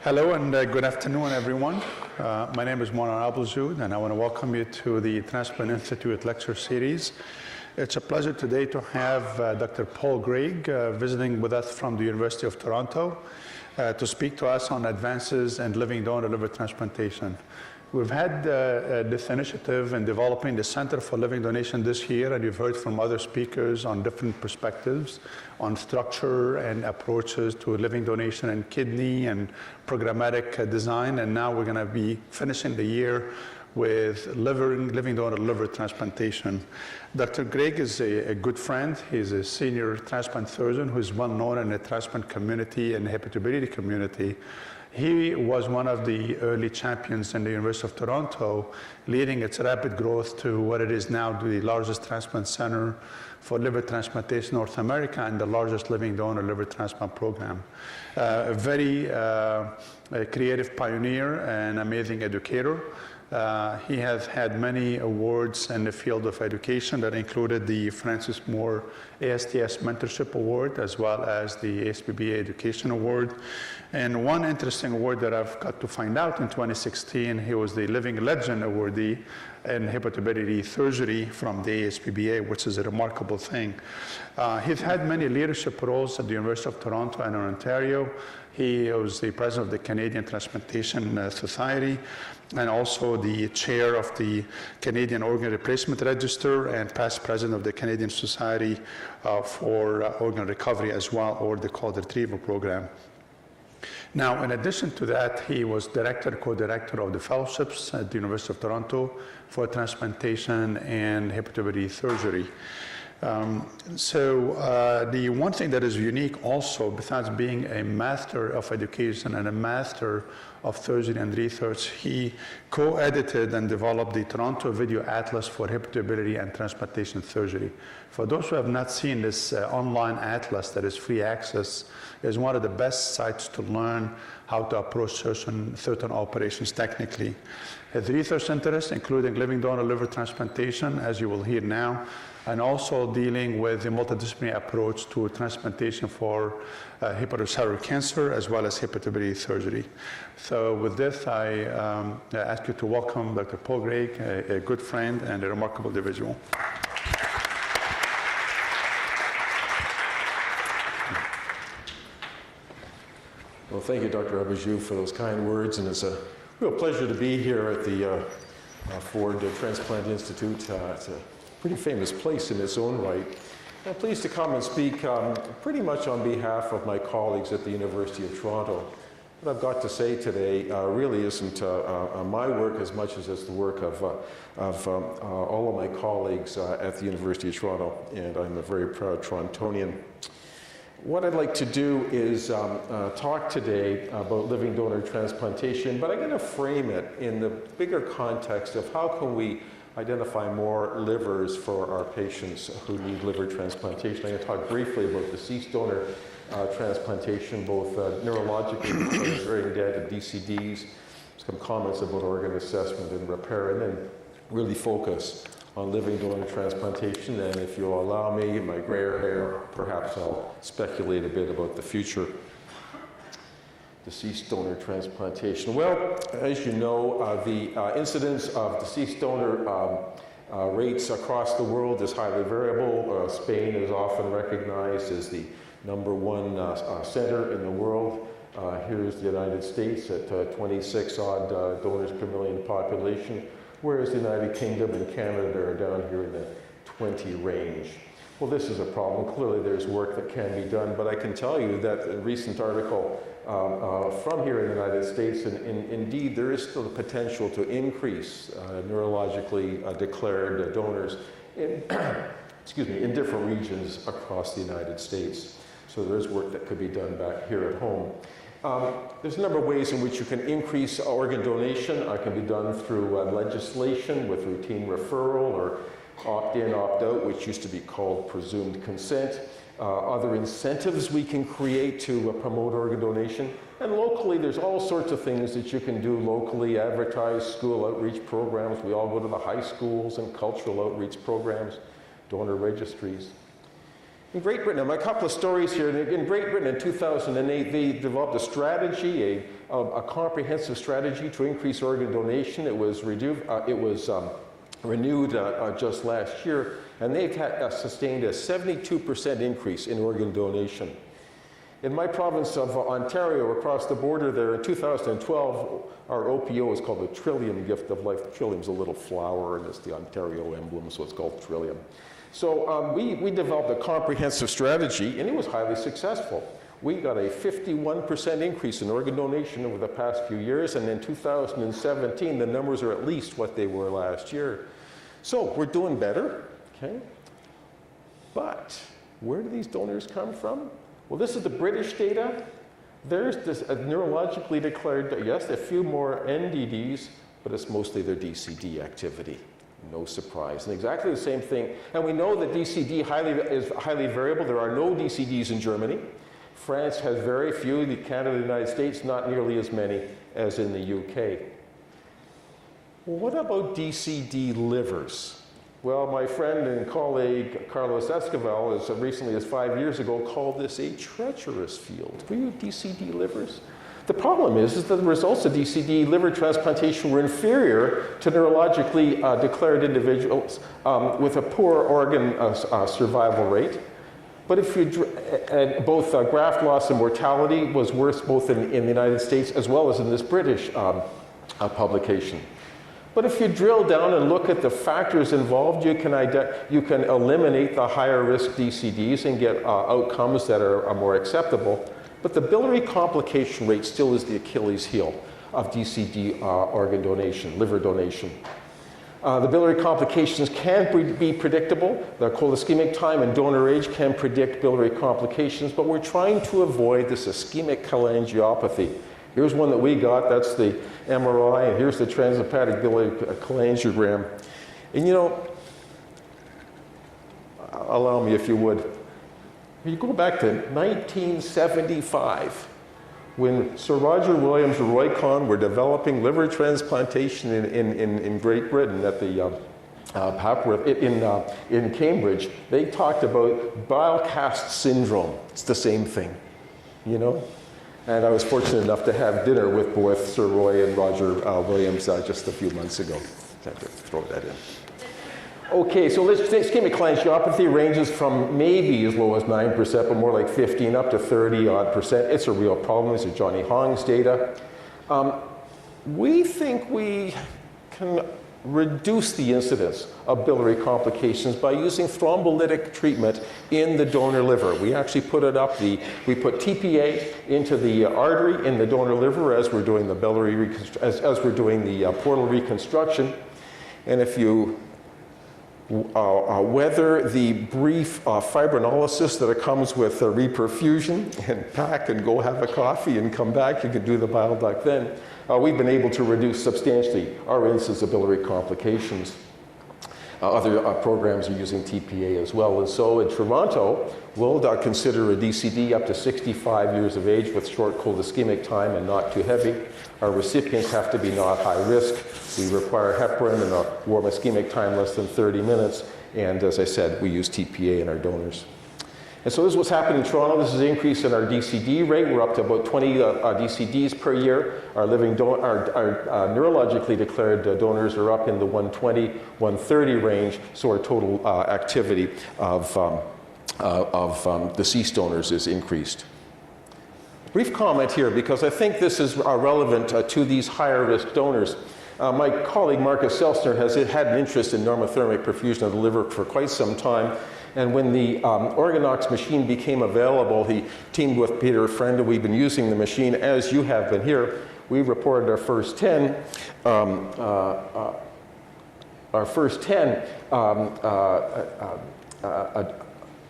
Hello and good afternoon, everyone. My name is Allowable, and I want to welcome you to the Transplant Institute lecture series. It's a pleasure today to have Dr. Paul Greig visiting with us from the University of Toronto to speak to us on advances in living donor liver transplantation. We've had this initiative in developing the Center for Living Donation this year, and you've heard from other speakers on different perspectives on structure and approaches to living donation and kidney and programmatic design. And now we're going to be finishing the year with living donor liver transplantation. Dr. Greig is a good friend. He's a senior transplant surgeon who's well known in the transplant community and the hepatobiliary community. He was one of the early champions in the University of Toronto, leading its rapid growth to what it is now, the largest transplant center for liver transplantation in North America and the largest living donor liver transplant program. A very creative pioneer and amazing educator. He has had many awards in the field of education that included the Francis Moore ASTS Mentorship Award, as well as the ASPBA Education Award. And one interesting award that I've got to find out in 2016, he was the Living Legend Awardee in hepatobiliary surgery from the ASPBA, which is a remarkable thing. He's had many leadership roles at the University of Toronto and in Ontario. He was the president of the Canadian Transplantation Society and also the chair of the Canadian Organ Replacement Register and past president of the Canadian Society for Organ Recovery as well, or the Cold Retrieval Program. Now, in addition to that, he was co-director of the fellowships at the University of Toronto for transplantation and hepatobiliary surgery. The one thing that is unique also, besides being a master of education and a master of surgery and research, he co-edited and developed the Toronto Video Atlas for Hepatobiliary and Transplantation Surgery. For those who have not seen this online atlas that is free access, is one of the best sites to learn how to approach certain operations technically. His research interests, including living donor liver transplantation, as you will hear now, and also dealing with the multidisciplinary approach to transplantation for hepatocellular cancer, as well as hepatobiliary surgery. So with this, I ask you to welcome Dr. Paul Greig, a good friend and a remarkable individual. Well, thank you, Dr. Abajou, for those kind words, and it's a real pleasure to be here at the Ford Transplant Institute. It's a pretty famous place in its own right. I'm pleased to come and speak pretty much on behalf of my colleagues at the University of Toronto. What I've got to say today really isn't my work as much as it's the work of all of my colleagues at the University of Toronto, and I'm a very proud Torontonian. What I'd like to do is talk today about living donor transplantation, but I'm going to frame it in the bigger context of how can we identify more livers for our patients who need liver transplantation. I'm going to talk briefly about deceased donor transplantation, both neurologically, very dead DCDs, some comments about organ assessment and repair, and then really focus on living donor transplantation. And if you'll allow me, my gray hair, perhaps I'll speculate a bit about the future. Deceased donor transplantation. Well, as you know, the incidence of deceased donor rates across the world is highly variable. Spain is often recognized as the #1 center in the world. Here's the United States at 26 odd donors per million population, whereas the United Kingdom and Canada are down here in the 20 range. Well, this is a problem. Clearly there's work that can be done, but I can tell you that a recent article from here in the United States, and indeed there is still the potential to increase neurologically declared donors in, in different regions across the United States. So there's work that could be done back here at home. There's a number of ways in which you can increase organ donation. It can be done through legislation with routine referral or opt-in, opt-out, which used to be called presumed consent. Other incentives we can create to promote organ donation. And locally, there's all sorts of things that you can do locally, advertise school outreach programs. We all go to the high schools and cultural outreach programs, donor registries. In Great Britain, a couple of stories here. In Great Britain in 2008, they developed a strategy, a comprehensive strategy to increase organ donation. It was renewed just last year, and they've sustained a 72% increase in organ donation. In my province of Ontario, across the border there, in 2012, our OPO is called the Trillium Gift of Life. Trillium's a little flower, and it's the Ontario emblem, so it's called Trillium. So we developed a comprehensive strategy, and it was highly successful. We got a 51% increase in organ donation over the past few years, and in 2017, the numbers are at least what they were last year. So we're doing better, okay? But where do these donors come from? Well, this is the British data. There's this neurologically declared, yes, a few more NDDs, but it's mostly their DCD activity. No surprise. And exactly the same thing. And we know that DCD is highly variable. There are no DCDs in Germany. France has very few. Canada and the United States, not nearly as many as in the UK. Well, what about DCD livers? Well, my friend and colleague Carlos Esquivel, as recently as 5 years ago, called this a treacherous field. Were you DCD livers? The problem is that the results of DCD liver transplantation were inferior to neurologically declared individuals with a poor organ survival rate. But if you, both graft loss and mortality was worse both in the United States as well as in this British publication. But if you drill down and look at the factors involved, you can eliminate the higher risk DCDs and get outcomes that are more acceptable. But the biliary complication rate still is the Achilles heel of DCD organ donation, liver donation. The biliary complications can be predictable. The cholestatic time and donor age can predict biliary complications, but we're trying to avoid this ischemic cholangiopathy. Here's one that we got, that's the MRI, and here's the transhepatic biliary cholangiogram. And you know, allow me if you would, you go back to 1975, when Sir Roger Williams and Roy Cohn were developing liver transplantation in Great Britain at the Papworth in Cambridge. They talked about bile cast syndrome. It's the same thing, you know? And I was fortunate enough to have dinner with both Sir Roy and Roger Williams just a few months ago. I have to throw that in. Okay, so ischemic cholangiopathy ranges from maybe as low as 9%, but more like 15 up to 30-odd%. It's a real problem. These are Johnny Hong's data. We think we can reduce the incidence of biliary complications by using thrombolytic treatment in the donor liver. We actually put it up, we put TPA into the artery in the donor liver as we're doing the biliary, as we're doing the portal reconstruction. And if you whether the brief fibrinolysis that comes with reperfusion and pack and go have a coffee and come back, you can do the bile duct then. We've been able to reduce substantially our incidence of biliary complications. Other programs are using TPA as well. And so in Toronto, we'll consider a DCD up to 65 years of age with short cold ischemic time and not too heavy. Our recipients have to be not high risk. We require heparin and a warm ischemic time less than 30 minutes. And as I said, we use TPA in our donors. And so this is what's happening in Toronto. This is an increase in our DCD rate. We're up to about 20 DCDs per year. Our neurologically declared donors are up in the 120, 130 range. So our total activity of deceased donors is increased. Brief comment here, because I think this is relevant to these higher risk donors. My colleague Marcus Seltzner has had an interest in normothermic perfusion of the liver for quite some time. And when the Organox machine became available, he teamed with Peter Friend, and we've been using the machine as you have been here. We reported our first 10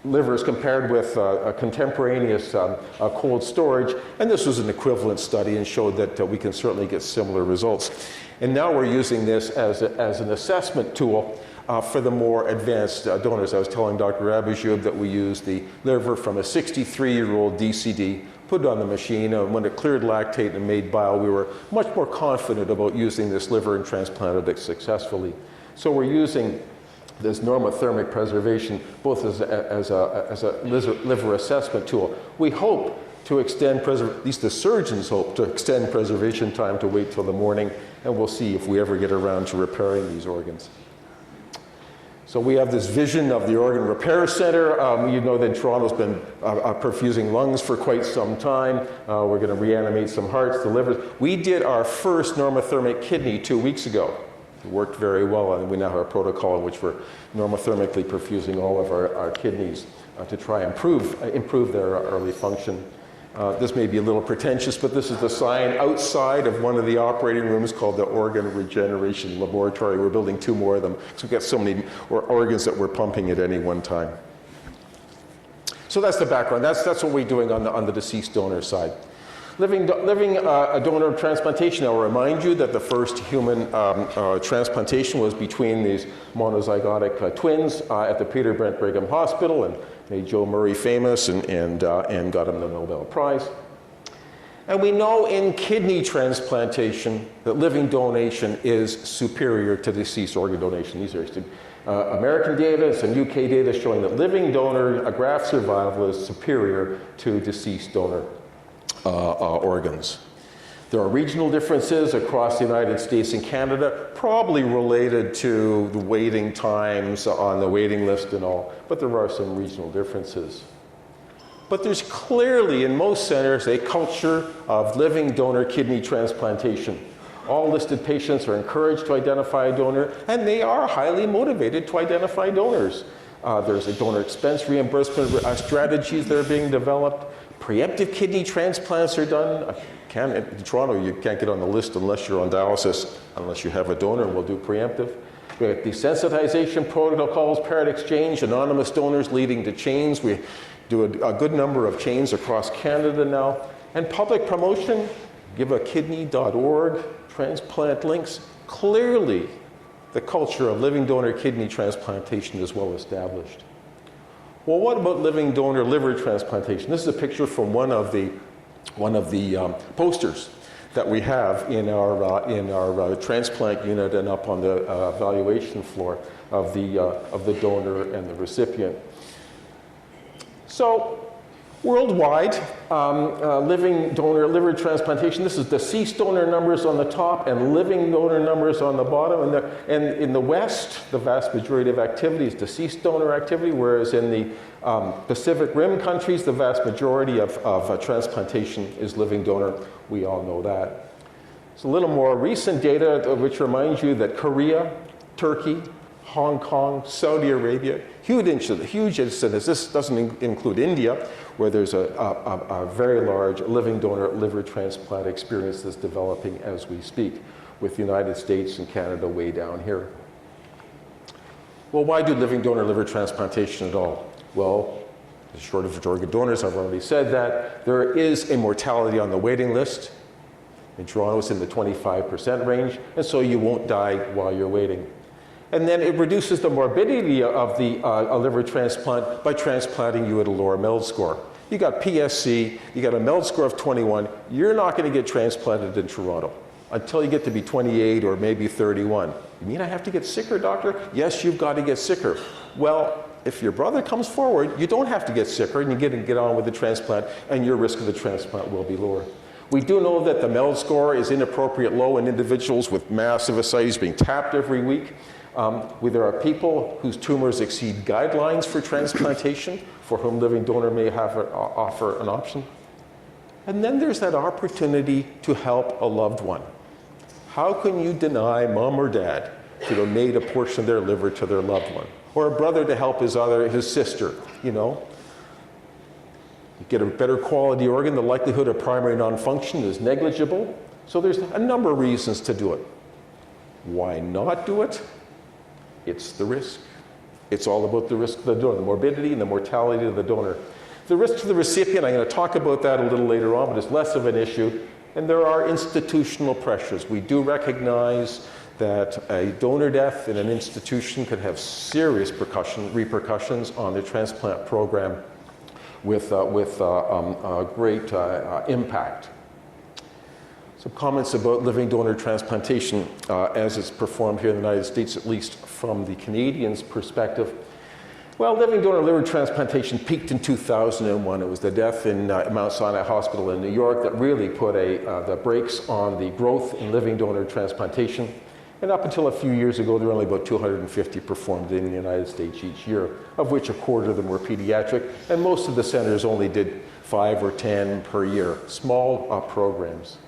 livers compared with a contemporaneous cold storage, and this was an equivalent study and showed that we can certainly get similar results. And now we're using this as an assessment tool for the more advanced donors. I was telling Dr. Abujub that we used the liver from a 63-year-old DCD, put it on the machine, and when it cleared lactate and made bile, we were much more confident about using this liver and transplanted it successfully. So we're using this normothermic preservation, both as a liver assessment tool. We hope to extend, at least the surgeons hope to extend preservation time to wait till the morning, and we'll see if we ever get around to repairing these organs. So we have this vision of the Organ Repair Center. You know that Toronto's been perfusing lungs for quite some time. We're going to reanimate some hearts, the livers. We did our first normothermic kidney 2 weeks ago. It worked very well, and we now have a protocol in which we're normothermically perfusing all of our kidneys to try and improve their early function. This may be a little pretentious, but this is the sign outside of one of the operating rooms called the Organ Regeneration Laboratory. We're building 2 more of them, so we've got so many organs that we're pumping at any one time. So that's the background. That's what we're doing on the deceased donor side. Living donor transplantation, I'll remind you that the first human transplantation was between these monozygotic twins at the Peter Brent Brigham Hospital, and made Joe Murray famous and got him the Nobel Prize. And we know in kidney transplantation that living donation is superior to deceased organ donation. These are American data and UK data showing that living donor graft survival is superior to deceased donor organs. There are regional differences across the United States and Canada, probably related to the waiting times on the waiting list and all, but there are some regional differences. But there's clearly, in most centers, a culture of living donor kidney transplantation. All listed patients are encouraged to identify a donor, and they are highly motivated to identify donors. There's a donor expense reimbursement strategies that are being developed. Preemptive kidney transplants are done. In Toronto, you can't get on the list unless you're on dialysis, unless you have a donor. We'll do preemptive. We have desensitization protocols, parent exchange, anonymous donors leading to chains. We do a good number of chains across Canada now. And public promotion, giveakidney.org, transplant links. Clearly, the culture of living donor kidney transplantation is well established. Well, what about living donor liver transplantation? This is a picture from one of the posters that we have in our transplant unit and up on the evaluation floor of the donor and the recipient. So worldwide, living donor liver transplantation, this is deceased donor numbers on the top and living donor numbers on the bottom. And in the West, the vast majority of activity is deceased donor activity, whereas in the Pacific Rim countries, the vast majority of transplantation is living donor. We all know that. It's a little more recent data which reminds you that Korea, Turkey, Hong Kong, Saudi Arabia, huge incidence. This doesn't include India, where there's a very large living donor liver transplant experience that's developing as we speak, with the United States and Canada way down here. Well, why do living donor liver transplantation at all? Well, the shortage of organ donors, I've already said that. There is a mortality on the waiting list. In Toronto, it's in the 25% range, and so you won't die while you're waiting. And then it reduces the morbidity of the liver transplant by transplanting you at a lower MELD score. You got PSC, you got a MELD score of 21, you're not going to get transplanted in Toronto until you get to be 28 or maybe 31. You mean I have to get sicker, doctor? Yes, you've got to get sicker. Well, if your brother comes forward, you don't have to get sicker and you get on with the transplant, and your risk of the transplant will be lower. We do know that the MELD score is inappropriate low in individuals with massive ascites being tapped every week. There are people whose tumors exceed guidelines for transplantation, for whom living donor may offer an option. And then there's that opportunity to help a loved one. How can you deny mom or dad to donate a portion of their liver to their loved one? Or a brother to help his sister, you know? You get a better quality organ, the likelihood of primary non-function is negligible. So there's a number of reasons to do it. Why not do it? It's the risk. It's all about the risk of the donor, the morbidity and the mortality of the donor. The risk to the recipient, I'm going to talk about that a little later on, but it's less of an issue. And there are institutional pressures. We do recognize that a donor death in an institution could have serious repercussions on the transplant program with great impact. Some comments about living donor transplantation as it's performed here in the United States, at least from the Canadians' perspective. Well, living donor liver transplantation peaked in 2001. It was the death in Mount Sinai Hospital in New York that really put the brakes on the growth in living donor transplantation. And up until a few years ago, there were only about 250 performed in the United States each year, of which a quarter of them were pediatric, and most of the centers only did 5 or 10 per year, small programs.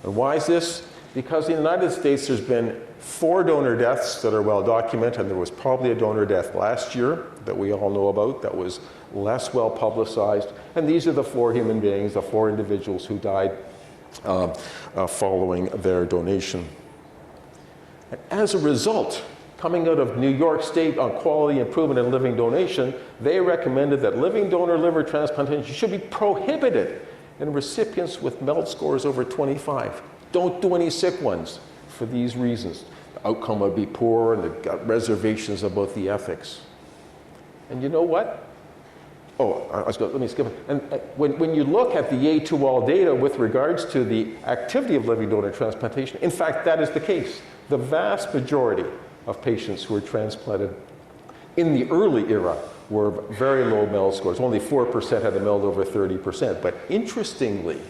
And why is this? Because in the United States, there's been 4 donor deaths that are well documented, and there was probably a donor death last year that we all know about that was less well publicized. And these are the 4 human beings, the 4 individuals who died following their donation. And as a result, coming out of New York State on quality improvement in living donation, they recommended that living donor liver transplantation should be prohibited in recipients with MELD scores over 25. Don't do any sick ones for these reasons. The outcome would be poor, and they've got reservations about the ethics. And you know what? Oh, let me skip it. And when you look at the A2all data with regards to the activity of living donor transplantation, in fact, that is the case. The vast majority of patients who were transplanted in the early era were very low MELD scores. Only 4% had a MELD over 30%. But interestingly,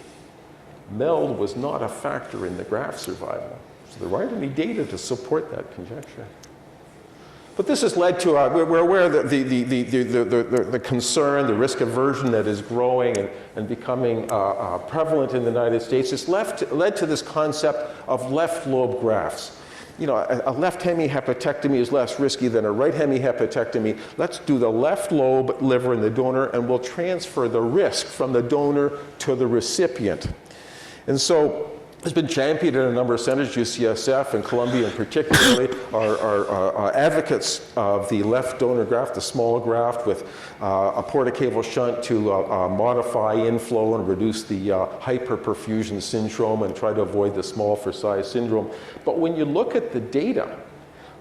MELD was not a factor in the graft survival. So there aren't any data to support that conjecture. But this has led to, we're aware of the concern, the risk aversion that is growing and becoming prevalent in the United States. It's led to this concept of left lobe grafts. You know, a left hemihepatectomy is less risky than a right hemihepatectomy. Let's do the left lobe liver in the donor, and we'll transfer the risk from the donor to the recipient. And so it's been championed in a number of centers. UCSF and Columbia in particular are advocates of the left donor graft, the small graft with a portacaval shunt to modify inflow and reduce the hyperperfusion syndrome and try to avoid the small for size syndrome. But when you look at the data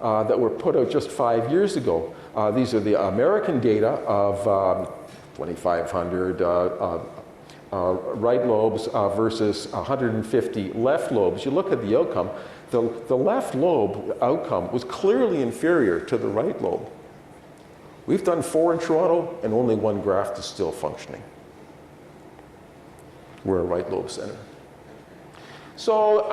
that were put out just 5 years ago, these are the American data of 2,500 right lobes versus 150 left lobes. You look at the outcome, the left lobe outcome was clearly inferior to the right lobe. We've done 4 in Toronto, and only 1 graft is still functioning. We're a right lobe center. So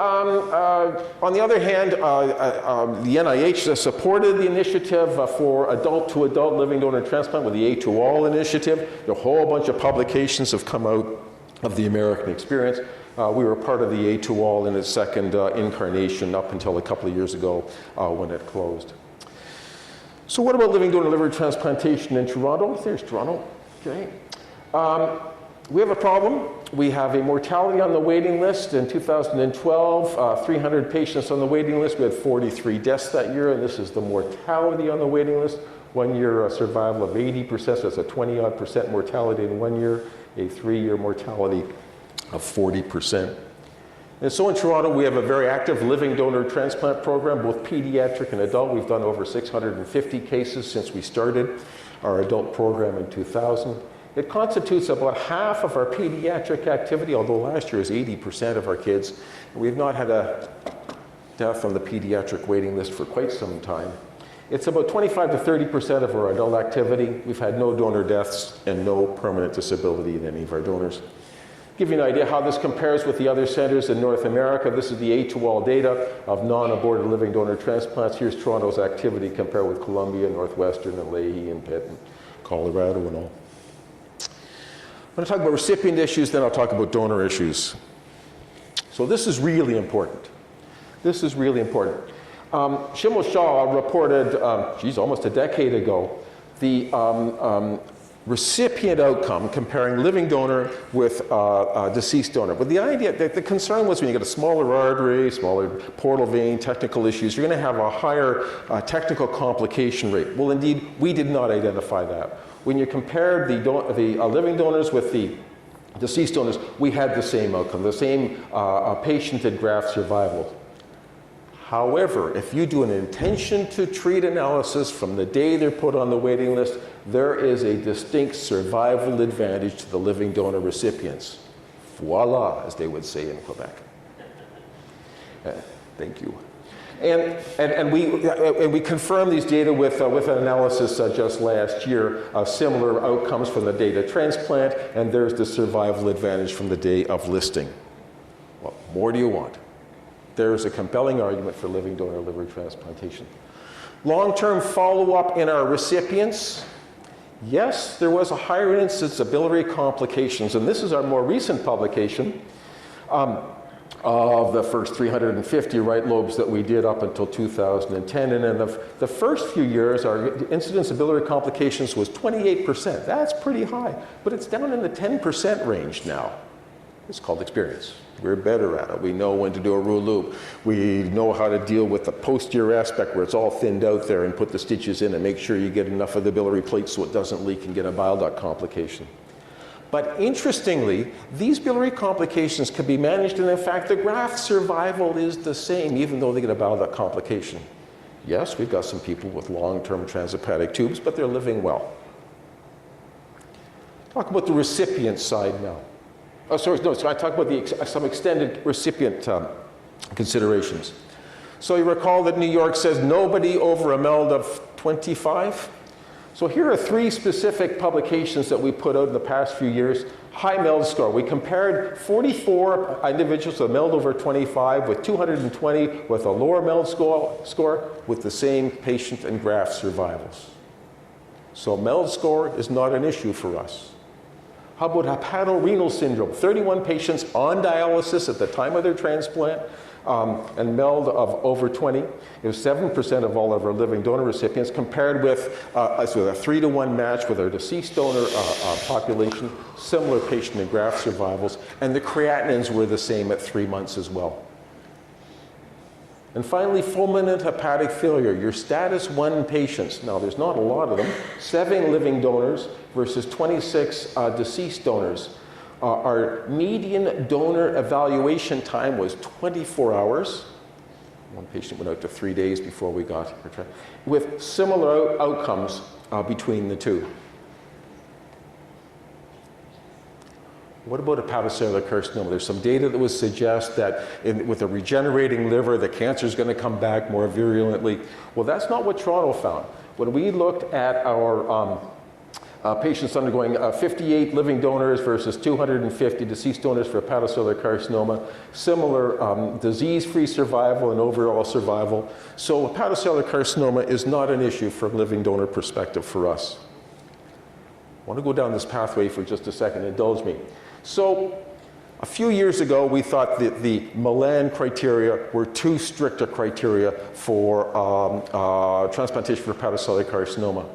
on the other hand, the NIH has supported the initiative for adult-to-adult living donor transplant with the A2all initiative. A whole bunch of publications have come out of the American experience. We were part of the A2all in its second incarnation up until a couple of years ago when it closed. So what about living donor liver transplantation in Toronto? There's Toronto, okay. We have a problem. We have a mortality on the waiting list. In 2012, 300 patients on the waiting list. We had 43 deaths that year, and this is the mortality on the waiting list. 1 year survival of 80%, so that's a 20-odd% mortality in 1 year, a 3-year mortality of 40%. And so in Toronto, we have a very active living donor transplant program, both pediatric and adult. We've done over 650 cases since we started our adult program in 2000. It constitutes about half of our pediatric activity, although last year was 80% of our kids. We've not had a death on the pediatric waiting list for quite some time. It's about 25 to 30% of our adult activity. We've had no donor deaths and no permanent disability in any of our donors. Give you an idea how this compares with the other centers in North America. This is the A2all data of non-aborted living donor transplants. Here's Toronto's activity compared with Columbia, Northwestern, and Leahy, and Pitt, and Colorado, and all. I'm going to talk about recipient issues, then I'll talk about donor issues. So this is really important. This is really important. Shimel Shah reported, almost a decade ago, the recipient outcome comparing living donor with deceased donor. But the idea, the concern was when you get a smaller artery, smaller portal vein, technical issues, you're going to have a higher technical complication rate. Well, indeed, we did not identify that. When you compared the living donors with the deceased donors, we had the same outcome, the same patient graft survival. However, if you do an intention to treat analysis from the day they're put on the waiting list, there is a distinct survival advantage to the living donor recipients. Voila, as they would say in Quebec. Thank you. And we confirmed these data with an analysis just last year of similar outcomes from the date of transplant, and there's the survival advantage from the day of listing. What more do you want? There's a compelling argument for living donor liver transplantation. Long-term follow-up in our recipients. Yes, there was a higher incidence of biliary complications, and this is our more recent publication of the first 350 right lobes that we did up until 2010. And in the first few years, our incidence of biliary complications was 28%. That's pretty high, but it's down in the 10% range now. It's called experience. We're better at it. We know when to do a rule loop. We know how to deal with the posterior aspect where it's all thinned out there and put the stitches in and make sure you get enough of the biliary plate so it doesn't leak and get a bile duct complication. But interestingly, these biliary complications can be managed, and in fact, the graft survival is the same, even though they get a bile duct complication. Yes, we've got some people with long-term transhepatic tubes, but they're living well. Talk about the recipient side now. Oh, sorry, no, so I talk about some extended recipient considerations. So you recall that New York says nobody over a MELD of 25? So here are 3 specific publications that we put out in the past few years. High MELD score. We compared 44 individuals with a MELD over 25 with 220 with a lower MELD score with the same patient and graft survivals. So MELD score is not an issue for us. How about hepatorenal syndrome? 31 patients on dialysis at the time of their transplant, and MELD of over 20. It was 7% of all of our living donor recipients, compared with a 3-to-1 match with our deceased donor population, similar patient and graft survivals, and the creatinines were the same at 3 months as well. And finally, fulminant hepatic failure, your status 1 patients. Now, there's not a lot of them. 7 living donors versus 26 deceased donors. Our median donor evaluation time was 24 hours. One patient went out to 3 days before we got her, with similar outcomes between the two. What about hepatocellular carcinoma? There's some data that would suggest that with a regenerating liver, the cancer is going to come back more virulently. Well, that's not what Toronto found. When we looked at our patients undergoing 58 living donors versus 250 deceased donors for hepatocellular carcinoma, similar disease-free survival and overall survival. So hepatocellular carcinoma is not an issue from a living donor perspective for us. I want to go down this pathway for just a second, indulge me. So a few years ago, we thought that the Milan criteria were too strict a criteria for transplantation for hepatocellular carcinoma.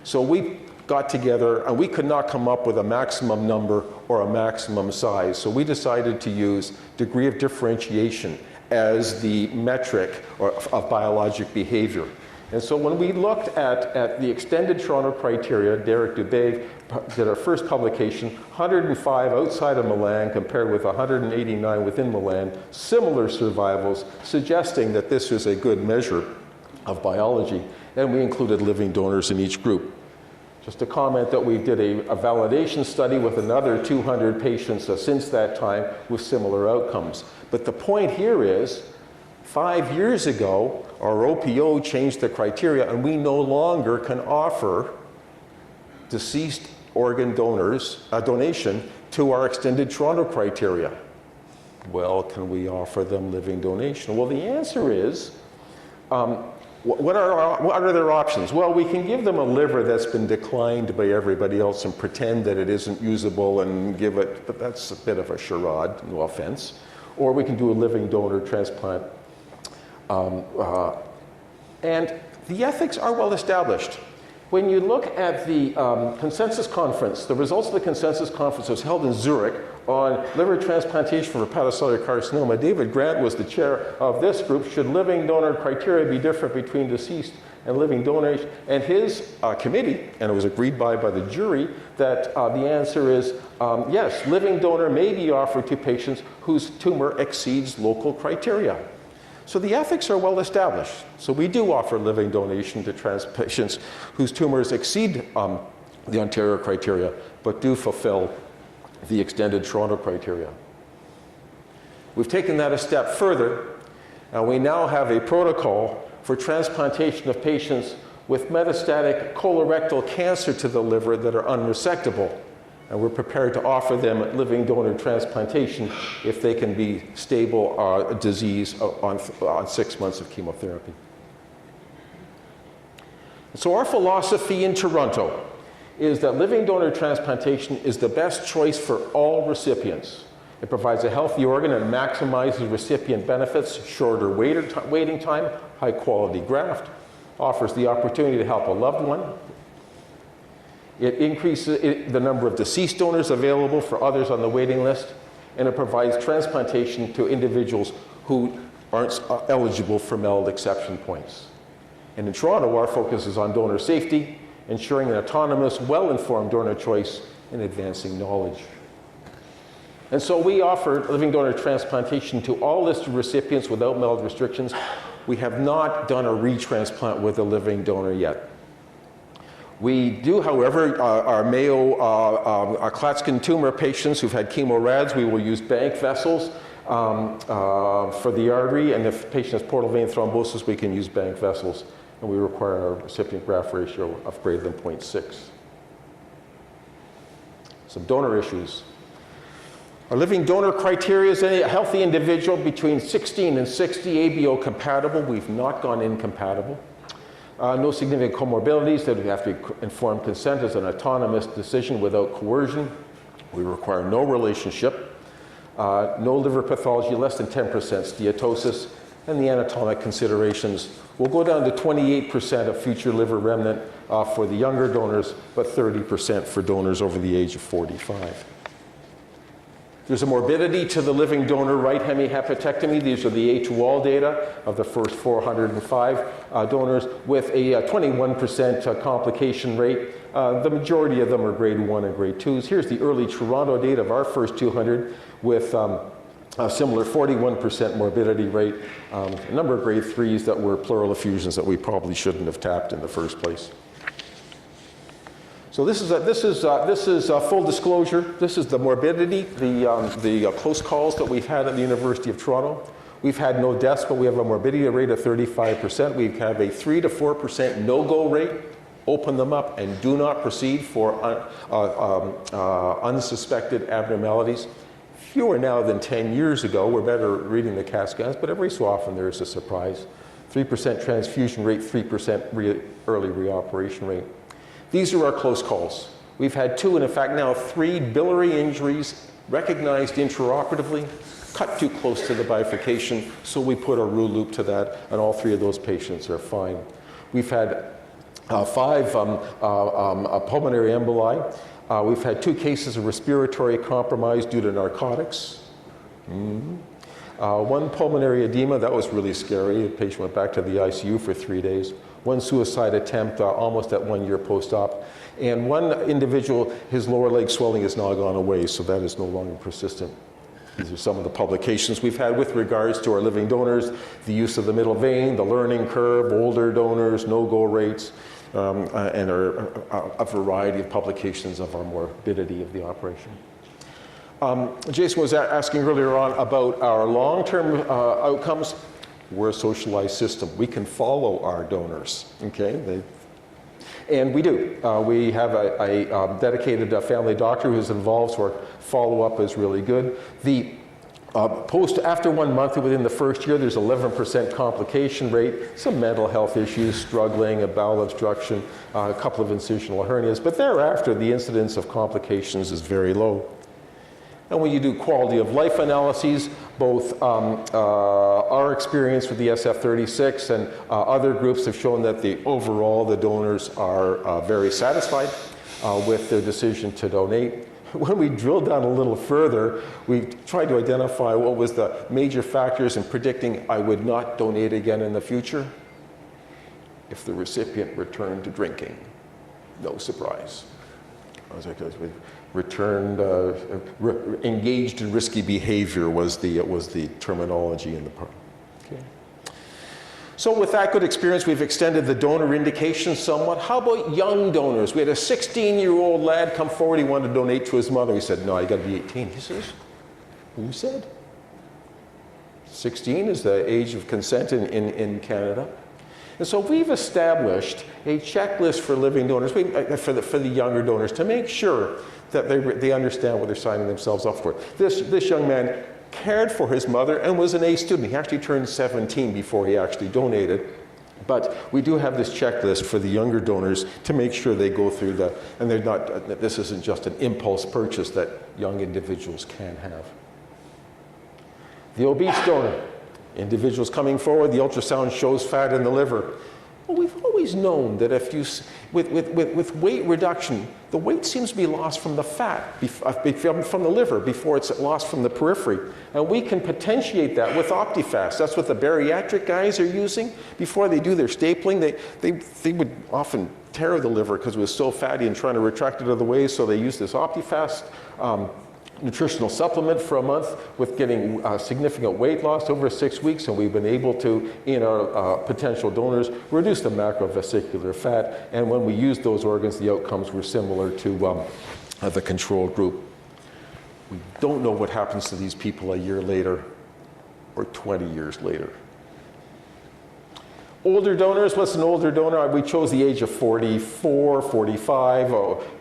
So we got together, and we could not come up with a maximum number or a maximum size. So we decided to use degree of differentiation as the metric of biologic behavior. And so when we looked at the extended Toronto criteria, Derek Dubé did our first publication, 105 outside of Milan compared with 189 within Milan, similar survivals, suggesting that this is a good measure of biology. And we included living donors in each group. Just to comment that we did a validation study with another 200 patients since that time with similar outcomes. But the point here is, 5 years ago, our OPO changed the criteria, and we no longer can offer deceased organ donors a donation to our extended Toronto criteria. Well, can we offer them living donation? Well, the answer is, what are their options? Well, we can give them a liver that's been declined by everybody else and pretend that it isn't usable and give it, but that's a bit of a charade, no offense. Or we can do a living donor transplant. And the ethics are well established. When you look at the consensus conference, the results of the consensus conference was held in Zurich on liver transplantation for hepatocellular carcinoma. David Grant was the chair of this group. Should living donor criteria be different between deceased and living donors? And his committee, and it was agreed by the jury, that the answer is yes, living donor may be offered to patients whose tumor exceeds local criteria. So the ethics are well established. So we do offer living donation to patients whose tumors exceed the Ontario criteria, but do fulfill the extended Toronto criteria. We've taken that a step further, And we now have a protocol for transplantation of patients with metastatic colorectal cancer to the liver that are unresectable. And we're prepared to offer them living donor transplantation if they can be stable disease on 6 months of chemotherapy. So our philosophy in Toronto is that living donor transplantation is the best choice for all recipients. It provides a healthy organ and maximizes recipient benefits, shorter waiting time, high quality graft, offers the opportunity to help a loved one. It increases the number of deceased donors available for others on the waiting list, and it provides transplantation to individuals who aren't eligible for MELD exception points. And in Toronto, our focus is on donor safety, ensuring an autonomous, well-informed donor choice, and advancing knowledge. And so we offer living donor transplantation to all listed recipients without MELD restrictions. We have not done a retransplant with a living donor yet. We do, however, our Mayo our Klatskin tumor patients who've had chemorads, we will use bank vessels for the artery, and if the patient has portal vein thrombosis, we can use bank vessels, and we require a recipient graft ratio of greater than 0.6. Some donor issues. Our living donor criteria is a healthy individual between 16 and 60 ABO compatible. We've not gone incompatible. No significant comorbidities that we have to informed consent as an autonomous decision without coercion. We require no relationship, no liver pathology, less than 10% steatosis, and the anatomic considerations will go down to 28% of future liver remnant for the younger donors, but 30% for donors over the age of 45. There's a morbidity to the living donor right hemihepatectomy. These are the A2all data of the first 405 donors with a 21% complication rate. The majority of them are grade 1 and grade 2s. Here's the early Toronto data of our first 200 with a similar 41% morbidity rate. A number of grade 3s that were pleural effusions that we probably shouldn't have tapped in the first place. So this is full disclosure. This is the morbidity, the close calls that we've had at the University of Toronto. We've had no deaths, but we have a morbidity rate of 35%. We have a 3 to 4% no-go rate. Open them up and do not proceed for unsuspected abnormalities. Fewer now than 10 years ago. We're better at reading the CAT scans, but every so often there's a surprise. 3% transfusion rate, 3% early reoperation rate. These are our close calls. We've had 2, and in fact now 3 biliary injuries recognized intraoperatively, cut too close to the bifurcation, so we put a rule loop to that, and all 3 of those patients are fine. We've had 5 pulmonary emboli. We've had 2 cases of respiratory compromise due to narcotics. 1 pulmonary edema, that was really scary. The patient went back to the ICU for 3 days. 1 suicide attempt almost at 1 year post-op. And 1 individual, his lower leg swelling has now gone away, so that is no longer persistent. These are some of the publications we've had with regards to our living donors, the use of the middle vein, the learning curve, older donors, no-go rates, and a variety of publications of our morbidity of the operation. Jason was asking earlier on about our long-term outcomes. We're a socialized system. We can follow our donors, okay? And we do. We have a dedicated family doctor who's involved, so our follow-up is really good. The after 1 month, within the first year, there's 11% complication rate, some mental health issues, struggling, a bowel obstruction, a couple of incisional hernias, but thereafter, the incidence of complications is very low. And when you do quality of life analyses, both our experience with the SF-36 and other groups have shown that overall the donors are very satisfied with their decision to donate. When we drill down a little further, we tried to identify what was the major factors in predicting I would not donate again in the future if the recipient returned to drinking. No surprise. Returned, engaged in risky behavior was the terminology in the part. Okay. So with that good experience, we've extended the donor indication somewhat. How about young donors? We had a 16-year-old lad come forward. He wanted to donate to his mother. He said, no, you got to be 18. He says, who said? 16 is the age of consent in Canada. And so we've established a checklist for living donors, for the younger donors, to make sure that they understand what they're signing themselves up for. This young man cared for his mother and was an A student. He actually turned 17 before he actually donated. But we do have this checklist for the younger donors to make sure they go through and they're not, this isn't just an impulse purchase that young individuals can have. The obese donor. Individuals coming forward, the ultrasound shows fat in the liver. Well, we've always known that if you, with weight reduction, the weight seems to be lost from the fat, from the liver, before it's lost from the periphery. And we can potentiate that with OptiFast. That's what the bariatric guys are using. Before they do their stapling, they would often tear the liver because it was so fatty and trying to retract it out of the way, so they use this OptiFast nutritional supplement for a month with getting significant weight loss over 6 weeks, and we've been able to, in our potential donors, reduce the macrovesicular fat, and when we use those organs, the outcomes were similar to the control group. We don't know what happens to these people a year later or 20 years later. Older donors, what's an older donor? We chose the age of 44, 45,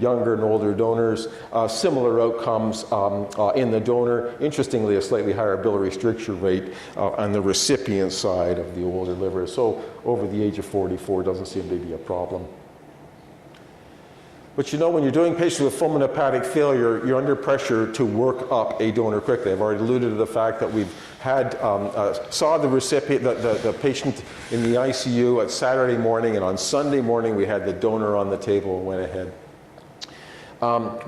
younger and older donors. Similar outcomes in the donor. Interestingly, a slightly higher biliary stricture rate on the recipient side of the older liver. So over the age of 44 doesn't seem to be a problem. But you know, when you're doing patients with fulminant hepatic failure, you're under pressure to work up a donor quickly. I've already alluded to the fact that we've had, saw the recipient, the patient in the ICU at Saturday morning, and on Sunday morning we had the donor on the table and went ahead.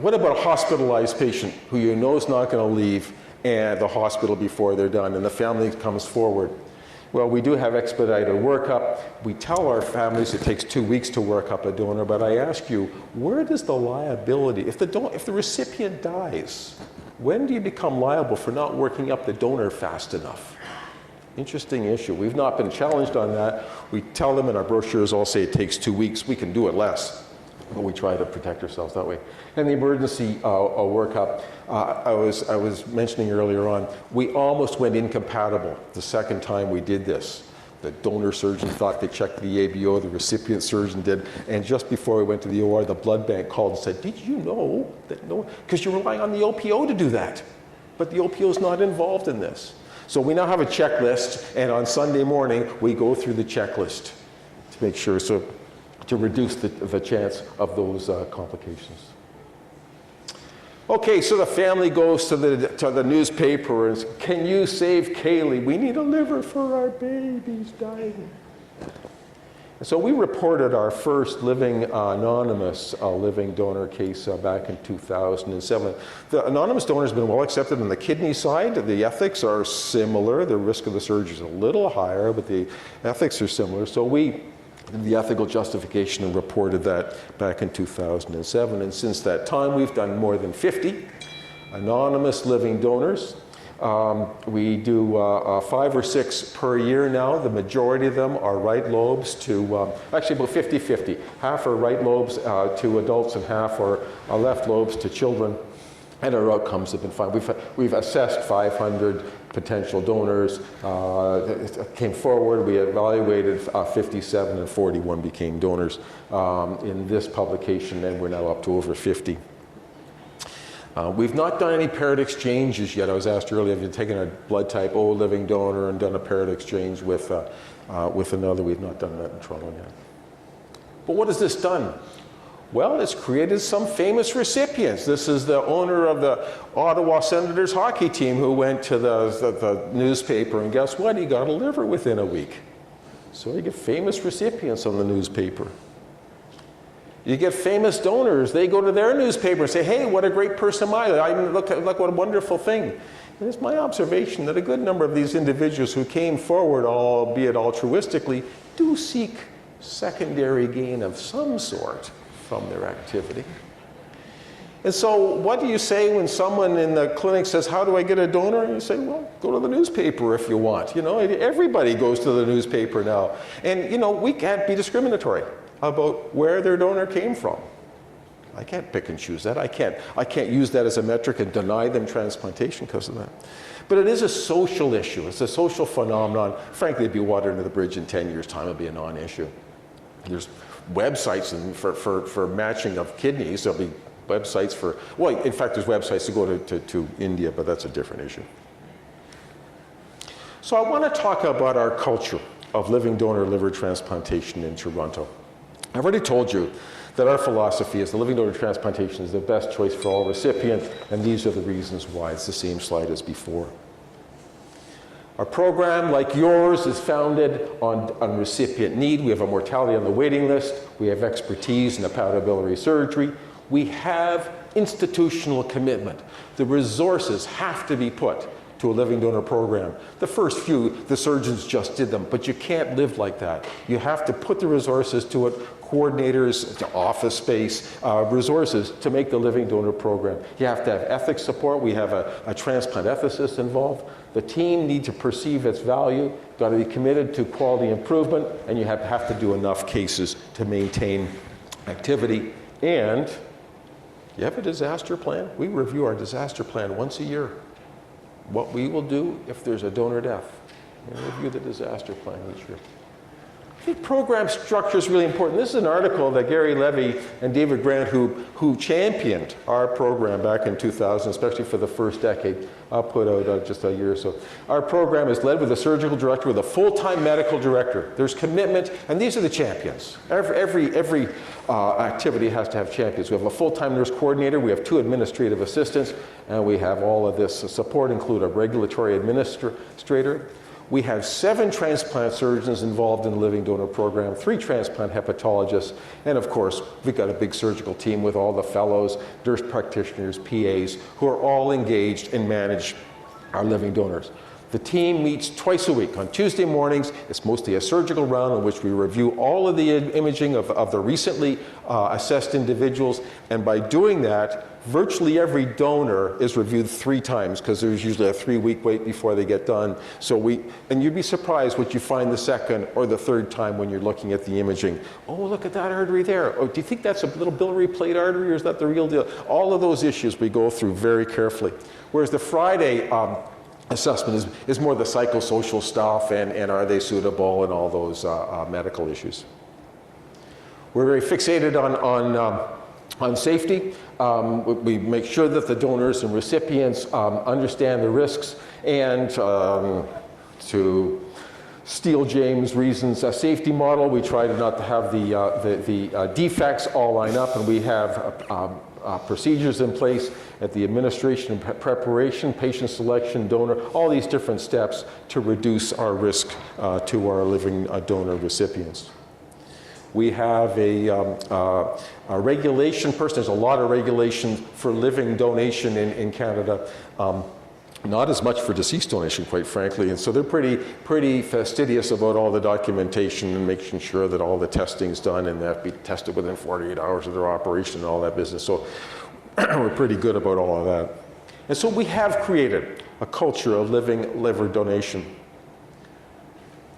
What about a hospitalized patient who you know is not going to leave the hospital before they're done, and the family comes forward? Well, we do have expedited workup. We tell our families it takes 2 weeks to work up a donor, but I ask you, where does the liability, if the recipient dies, when do you become liable for not working up the donor fast enough? Interesting issue. We've not been challenged on that. We tell them, and our brochures all say it takes 2 weeks. We can do it less, but we try to protect ourselves that way. And the emergency workup, I was mentioning earlier on, we almost went incompatible the second time we did this. The donor surgeon thought they checked the ABO, the recipient surgeon did, and just before we went to the OR, the blood bank called and said, did you know that no, because you're relying on the OPO to do that, but the OPO is not involved in this. So we now have a checklist, and on Sunday morning, we go through the checklist to make sure, so to reduce the chance of those complications. Okay, so the family goes to the newspaper and says, can you save Kaylee? We need a liver for our baby's dying. And so we reported our first living anonymous living donor case back in 2007. The anonymous donor has been well accepted on the kidney side. The ethics are similar. The risk of the surgery is a little higher, but the ethics are similar. So we did the ethical justification and reported that back in 2007. And since that time, we've done more than 50 anonymous living donors. We do 5 or 6 per year now. The majority of them are right lobes to, actually about 50-50. Half are right lobes to adults and half are left lobes to children. And our outcomes have been fine. We've assessed 500 potential donors, came forward. We evaluated 57 and 41 became donors in this publication, and we're now up to over 50. We've not done any paired exchanges yet. I was asked earlier, have you taken a blood type O living donor and done a paired exchange with another? We've not done that in Toronto yet. But what has this done? Well, it's created some famous recipients. This is the owner of the Ottawa Senators hockey team who went to the newspaper, and guess what? He got a liver within a week. So you get famous recipients on the newspaper. You get famous donors. They go to their newspaper and say, hey, what a great person am I. Look what a wonderful thing. And it's my observation that a good number of these individuals who came forward, albeit altruistically, do seek secondary gain of some sort from their activity. And so what do you say when someone in the clinic says, how do I get a donor? And you say, well, go to the newspaper if you want. You know, everybody goes to the newspaper now. And, you know, we can't be discriminatory about where their donor came from. I can't pick and choose that. I can't use that as a metric and deny them transplantation because of that. But it is a social issue. It's a social phenomenon. Frankly, it'd be water under the bridge in 10 years' time. It'd be a non-issue. There's websites for matching of kidneys. There'll be websites for, well, in fact, there's websites to go to India, but that's a different issue. So I want to talk about our culture of living donor liver transplantation in Toronto. I've already told you that our philosophy is the living donor transplantation is the best choice for all recipients, and these are the reasons why. It's the same slide as before. Our program, like yours, is founded on recipient need. We have a mortality on the waiting list. We have expertise in hepatobiliary surgery. We have institutional commitment. The resources have to be put to a living donor program. The first few, the surgeons just did them, but you can't live like that. You have to put the resources to it, coordinators, to office space, resources to make the living donor program. You have to have ethics support. We have a transplant ethicist involved. The team needs to perceive its value, got to be committed to quality improvement, and you have to do enough cases to maintain activity. And you have a disaster plan. We review our disaster plan once a year. What we will do if there's a donor death. We'll review the disaster plan each year. I think program structure is really important. This is an article that Gary Levy and David Grant, who championed our program back in 2000, especially for the first decade, put out just a year or so. Our program is led with a surgical director with a full-time medical director. There's commitment, and these are the champions. Every activity has to have champions. We have a full-time nurse coordinator, we have 2 administrative assistants, and we have all of this support, include a regulatory administrator. We have 7 transplant surgeons involved in the living donor program, 3 transplant hepatologists, and of course, we've got a big surgical team with all the fellows, nurse practitioners, PAs, who are all engaged and manage our living donors. The team meets twice a week. On Tuesday mornings, it's mostly a surgical round in which we review all of the imaging of the recently assessed individuals, and by doing that, virtually every donor is reviewed 3 times because there's usually a 3-week wait before they get done. And you'd be surprised what you find the second or the third time when you're looking at the imaging. Oh, look at that artery there. Oh, do you think that's a little biliary plate artery or is that the real deal? All of those issues we go through very carefully. Whereas the Friday assessment is more the psychosocial stuff and are they suitable and all those medical issues. We're very fixated on safety. We make sure that the donors and recipients understand the risks, and to steal James Reason's safety model, we try not to have the defects all line up, and we have procedures in place at the administration and preparation, patient selection, donor, all these different steps to reduce our risk to our living donor recipients. We have a regulation person. There's a lot of regulation for living donation in Canada. Not as much for deceased donation, quite frankly. And so they're pretty fastidious about all the documentation and making sure that all the testing's done and that be tested within 48 hours of their operation and all that business. So we're pretty good about all of that. And so we have created a culture of living liver donation.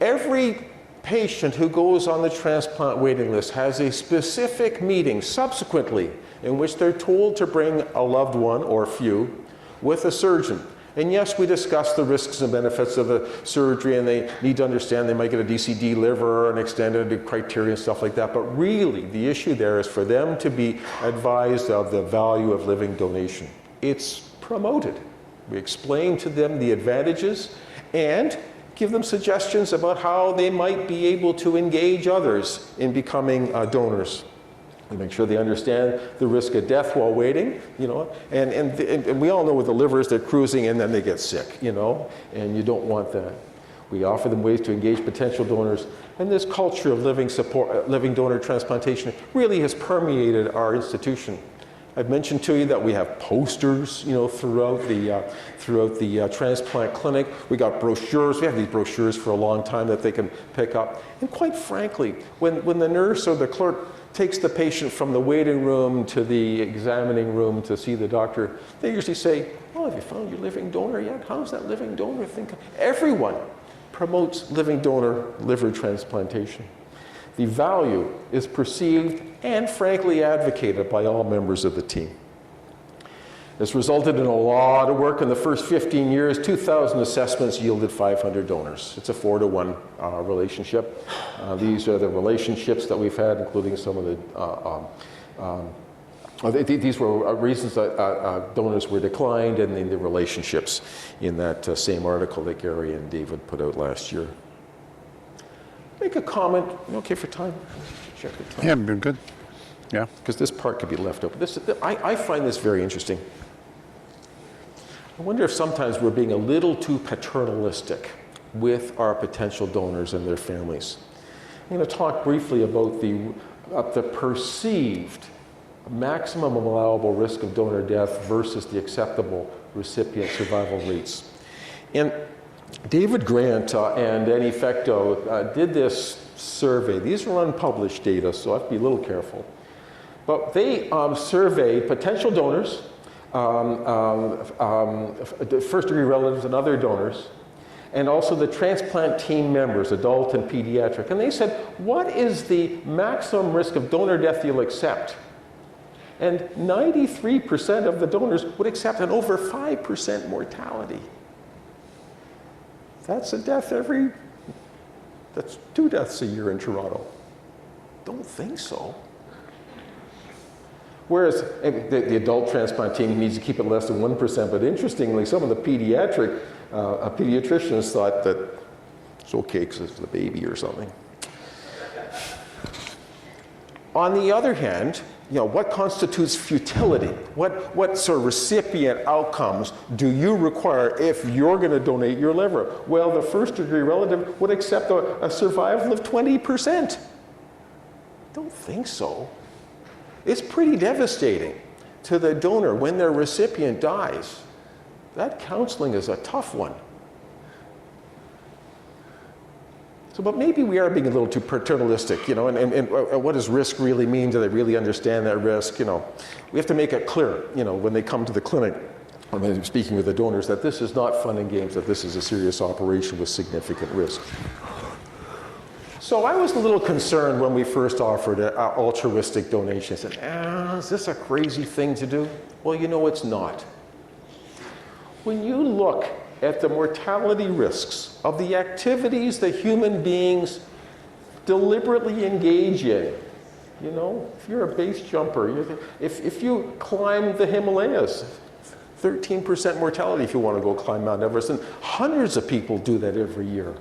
Every patient who goes on the transplant waiting list has a specific meeting subsequently in which they're told to bring a loved one or few with a surgeon. And yes, we discuss the risks and benefits of the surgery, and they need to understand they might get a DCD liver or an extended criteria and stuff like that. But really, the issue there is for them to be advised of the value of living donation. It's promoted. We explain to them the advantages and give them suggestions about how they might be able to engage others in becoming donors. We make sure they understand the risk of death while waiting, you know, and we all know with the livers, they're cruising and then they get sick, you know, and you don't want that. We offer them ways to engage potential donors, and this culture of living donor transplantation really has permeated our institution. I've mentioned to you that we have posters, you know, throughout the transplant clinic. We got brochures. We have these brochures for a long time that they can pick up. And quite frankly, when the nurse or the clerk takes the patient from the waiting room to the examining room to see the doctor, they usually say, "Oh, have you found your living donor yet? How's that living donor thing?" Everyone promotes living donor liver transplantation. The value is perceived and frankly advocated by all members of the team. This resulted in a lot of work in the first 15 years. 2,000 assessments yielded 500 donors. It's a 4-to-1 relationship. These are the relationships that we've had, including some of the these were reasons that donors were declined, and then the relationships in that same article that Gary and David put out last year. Make a comment. Okay for time? Check the time. Yeah, I'm doing good. Yeah. Because this part could be left open. I find this very interesting. I wonder if sometimes we're being a little too paternalistic with our potential donors and their families. I'm going to talk briefly about the perceived maximum allowable risk of donor death versus the acceptable recipient survival rates. And David Grant and Annie Fecto did this survey. These are unpublished data, so I have to be a little careful. But they surveyed potential donors, first-degree relatives and other donors, and also the transplant team members, adult and pediatric. And they said, what is the maximum risk of donor death you'll accept? And 93% of the donors would accept an over 5% mortality. That's a death that's 2 deaths a year in Toronto. Don't think so. Whereas the adult transplant team needs to keep it less than 1%, but interestingly, some of the pediatricians thought that it's okay because it's the baby or something. On the other hand, what constitutes futility? What sort of recipient outcomes do you require if you're going to donate your liver? Well, the first-degree relative would accept a survival of 20%. Don't think so. It's pretty devastating to the donor when their recipient dies. That counseling is a tough one. But maybe we are being a little too paternalistic, and what does risk really mean? Do they really understand that risk? We have to make it clear, when they come to the clinic, when they're speaking with the donors, that this is not fun and games, that this is a serious operation with significant risk. So I was a little concerned when we first offered an altruistic donation. I said, is this a crazy thing to do? Well, it's not. When you look at the mortality risks of the activities that human beings deliberately engage in. If you're a base jumper, if you climb the Himalayas, 13% mortality if you want to go climb Mount Everest, and hundreds of people do that every year.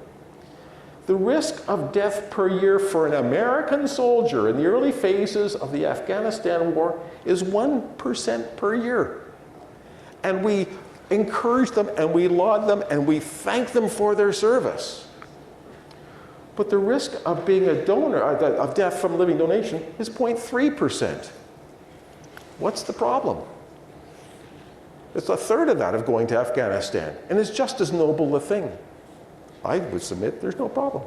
The risk of death per year for an American soldier in the early phases of the Afghanistan war is 1% per year. And we encourage them, and we laud them, and we thank them for their service. But the risk of being a donor, of death from living donation, is 0.3%. What's the problem? It's a third of that of going to Afghanistan, and it's just as noble a thing. I would submit there's no problem.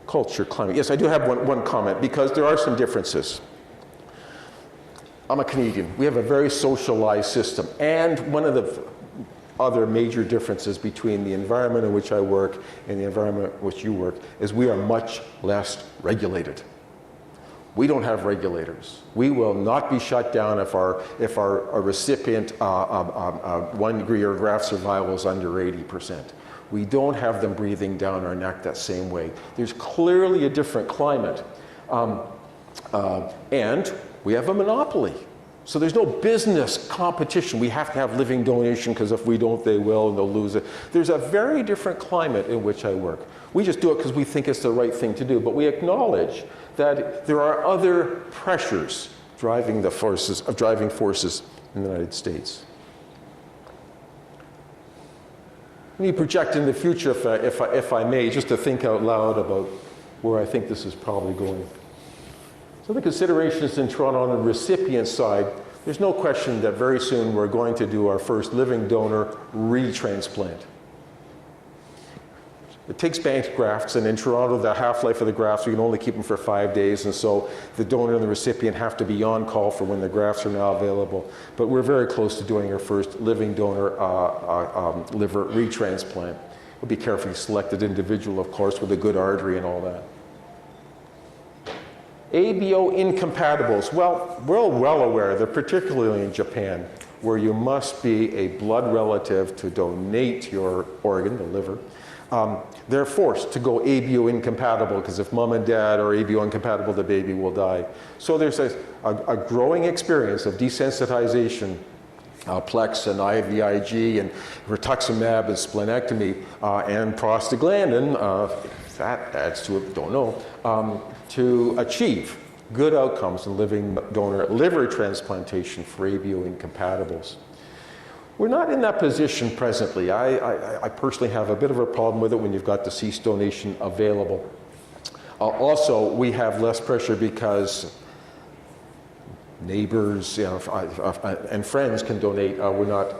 Culture, climate. Yes, I do have one comment, because there are some differences. I'm a Canadian. We have a very socialized system. And one of the other major differences between the environment in which I work and the environment in which you work is we are much less regulated. We don't have regulators. We will not be shut down if our recipient 1-degree or graft survival is under 80%. We don't have them breathing down our neck that same way. There's clearly a different climate. And we have a monopoly. So there's no business competition. We have to have living donation because if we don't, they will, and they'll lose it. There's a very different climate in which I work. We just do it because we think it's the right thing to do, but we acknowledge that there are other pressures driving forces in the United States. Let me project in the future, if I may, just to think out loud about where I think this is probably going. So the considerations in Toronto on the recipient side, there's no question that very soon we're going to do our first living donor retransplant. It takes banked grafts, and in Toronto, the half-life of the grafts, we can only keep them for 5 days, and so the donor and the recipient have to be on call for when the grafts are now available. But we're very close to doing our first living donor liver retransplant. It'll be carefully selected individual, of course, with a good artery and all that. ABO incompatibles. Well, we're well aware that particularly in Japan, where you must be a blood relative to donate your organ, the liver, they're forced to go ABO incompatible because if mom and dad are ABO incompatible, the baby will die. So there's a growing experience of desensitization, Plex and IVIG and rituximab and splenectomy and prostaglandin, that adds to it, don't know, to achieve good outcomes in living donor liver transplantation for ABO incompatibles. We're not in that position presently. I personally have a bit of a problem with it when you've got deceased donation available. Also, we have less pressure because neighbors and friends can donate. We're not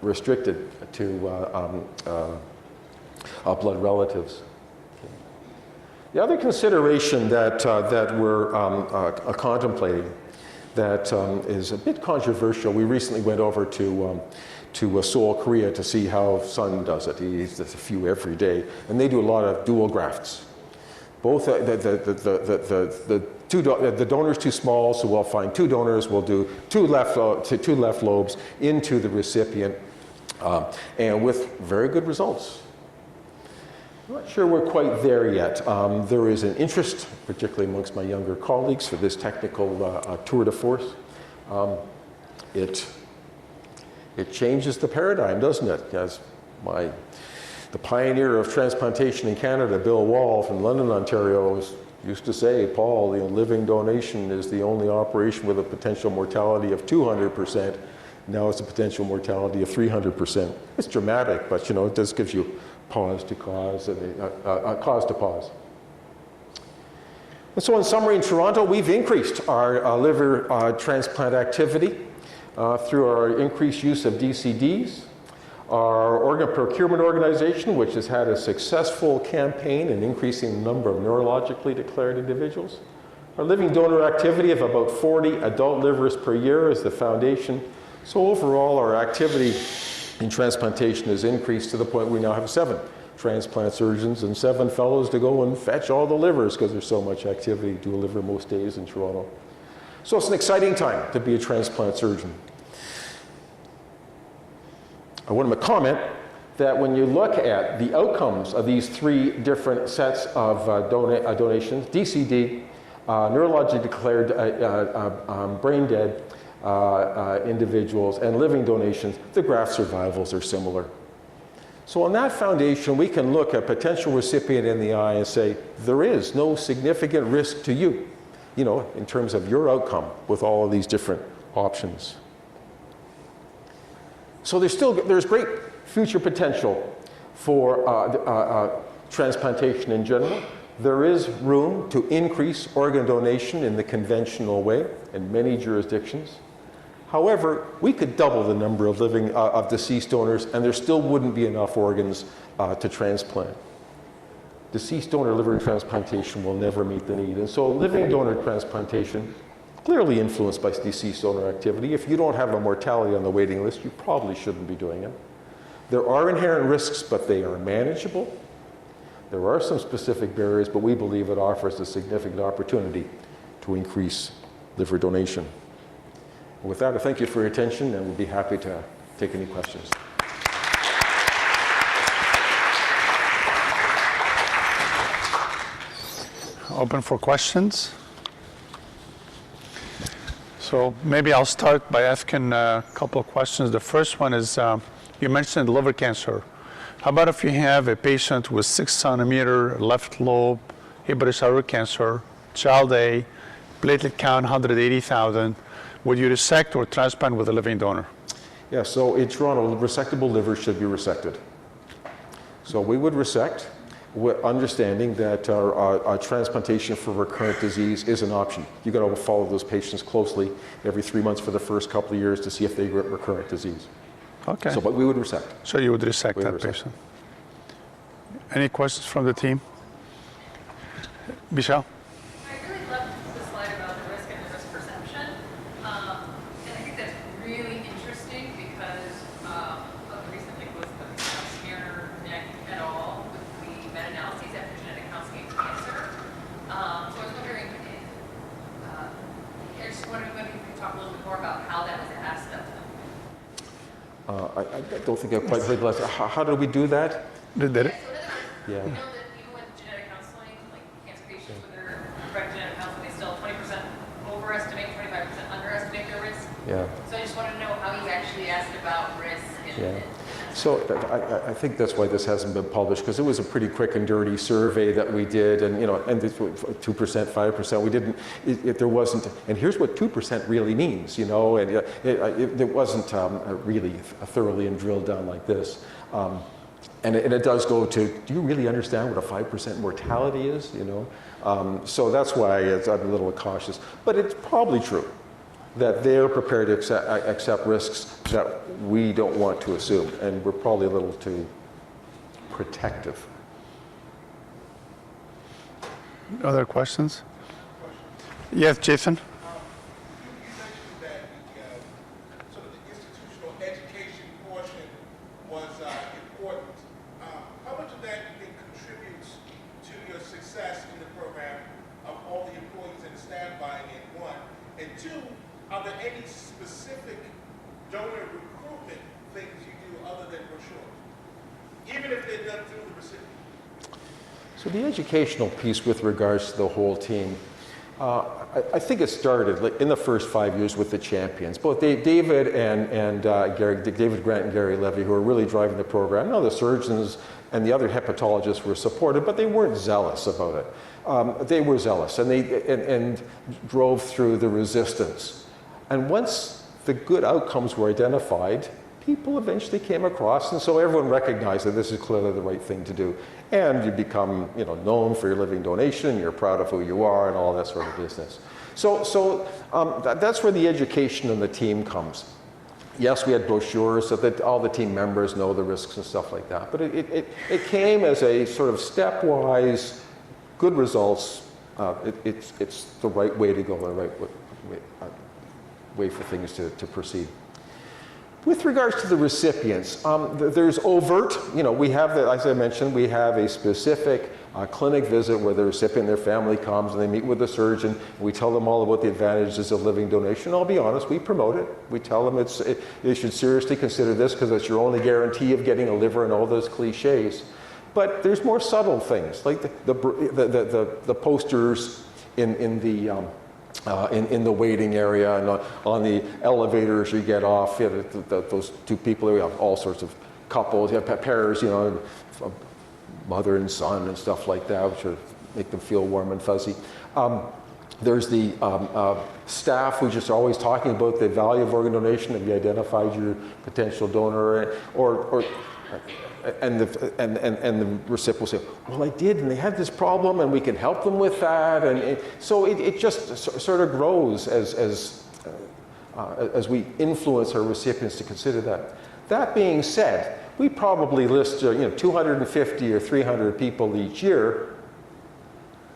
restricted to blood relatives. The other consideration that we're contemplating that is a bit controversial, we recently went over to Seoul, Korea to see how son does it. He eats a few every day, and they do a lot of dual grafts. Both the donor's too small, so we'll find two donors. We'll do two left lobes into the recipient, and with very good results. I'm not sure we're quite there yet. There is an interest, particularly amongst my younger colleagues, for this technical tour de force. It changes the paradigm, doesn't it? As the pioneer of transplantation in Canada, Bill Wall from London, Ontario, used to say, Paul, living donation is the only operation with a potential mortality of 200%. Now it's a potential mortality of 300%. It's dramatic, but it does give you cause to pause. And so in summary, in Toronto, we've increased our liver transplant activity through our increased use of DCDs. Our organ procurement organization, which has had a successful campaign in increasing the number of neurologically declared individuals. Our living donor activity of about 40 adult livers per year is the foundation. So overall, our activity in transplantation has increased to the point we now have 7 transplant surgeons and 7 fellows to go and fetch all the livers because there's so much activity to a liver most days in Toronto. So it's an exciting time to be a transplant surgeon. I want to comment that when you look at the outcomes of these 3 different sets of donations, DCD, neurologically declared brain dead individuals, and living donations, the graft survivals are similar. So on that foundation, we can look at potential recipient in the eye and say, there is no significant risk to you, in terms of your outcome with all of these different options. So there's great future potential for transplantation in general. There is room to increase organ donation in the conventional way in many jurisdictions. However, we could double the number of deceased donors, and there still wouldn't be enough organs to transplant. Deceased donor liver transplantation will never meet the need. And so living donor transplantation, clearly influenced by deceased donor activity. If you don't have a mortality on the waiting list, you probably shouldn't be doing it. There are inherent risks, but they are manageable. There are some specific barriers, but we believe it offers a significant opportunity to increase liver donation. With that, I thank you for your attention, and we'll be happy to take any questions. Open for questions. So maybe I'll start by asking a couple of questions. The first one is, you mentioned liver cancer. How about if you have a patient with 6 centimeter left lobe, hepatocellular cancer, child A, platelet count 180,000, would you resect or transplant with a living donor? Yeah, so in Toronto, resectable liver should be resected. So we would resect, understanding that our transplantation for recurrent disease is an option. You've got to follow those patients closely every 3 months for the first couple of years to see if they get recurrent disease. Okay. So, but we would resect. So you would resect that patient. Any questions from the team? Michelle? I really loved the slide about the risk and the risk perception. And I think that's really interesting because of the recent, with Smear, Nick et al. I don't think I quite heard the last. How do we do that? Did it? Yeah. You know that even with genetic counseling, like cancer patients with their correct genetic counseling, they still 20% overestimate, 25% underestimate their risk. Yeah. So I just wanted to know how you actually asked about risk. And So I think that's why this hasn't been published, because it was a pretty quick and dirty survey that we did, and and this 2%, 5%, we didn't. There wasn't. And here's what 2% really means, and it wasn't really thoroughly and drilled down like this. And it does go to, do you really understand what a 5% mortality is? So that's why I'm a little cautious. But it's probably true that they're prepared to accept risks that we don't want to assume, and we're probably a little too protective. Other questions? Yes, Jason? You mentioned that the sort of the institutional education portion was important. How much of that do you think contributes to your success in the program of all the employees and the staff buying in, one? And two, are there any specific donor recruitment things you do other than brochures, even if they're done through the recipient? So the educational piece with regards to the whole team, I think it started in the first 5 years with the champions, both David and David Grant and Gary Levy, who were really driving the program. Now the surgeons and the other hepatologists were supportive, but they weren't zealous about it. They were zealous, and they drove through the resistance. And once the good outcomes were identified, people eventually came across, and so everyone recognized that this is clearly the right thing to do. And you become, known for your living donation. You're proud of who you are, and all that sort of business. So that's where the education and the team comes. Yes, we had brochures so that all the team members know the risks and stuff like that. But it came as a sort of stepwise, good results. It's the right way to go, the right way for things to proceed. With regards to the recipients, there's overt, we have, as I mentioned, we have a specific clinic visit where the recipient and their family comes and they meet with the surgeon. We tell them all about the advantages of living donation. I'll be honest, we promote it. We tell them they should seriously consider this because it's your only guarantee of getting a liver and all those cliches. But there's more subtle things, like the posters in the waiting area and on the elevators you get off. Those two people, we have all sorts of couples, you have pairs, mother and son and stuff like that, which make them feel warm and fuzzy. There's the staff who's just always talking about the value of organ donation. Have you identified your potential donor? And the recipient will say, well, I did, and they had this problem, and we can help them with that. And so it just sort of grows as we influence our recipients to consider that. That being said, we probably list 250 or 300 people each year.